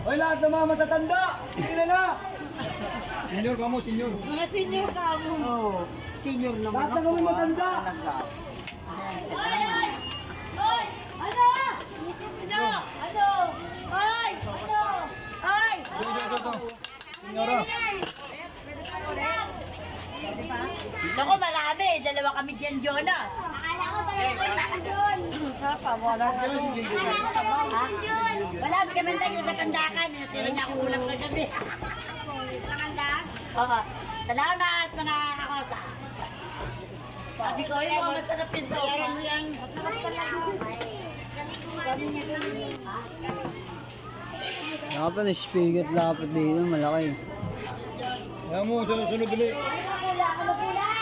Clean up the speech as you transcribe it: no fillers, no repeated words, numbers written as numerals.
Hoy, lahat ng mga matatanda! Tingnan na! Senior ka mo, senior. Mga senior ka mo. Oo. Senior naman Lahat ng mga matanda! Hoy! Hoy! Ano? Ano? Ano? Hoy! Ano? Hoy! Senyora. Naku, marami. Dalawa kami dyan, Jonah. Akala ko talaga doon. Sarap pa, wala dyan. Wala, sa kamanda ko sa kandakan. Natira niya ako ulam kagabi. Sa kandak? Oo. Salamat, mga kakosa. Sabi ko, yung mga masarap yung sopa. Masarap talaga. Dapat na spigot dapat dito, malaki. Kaya mo, sunod ulit. Ano pula?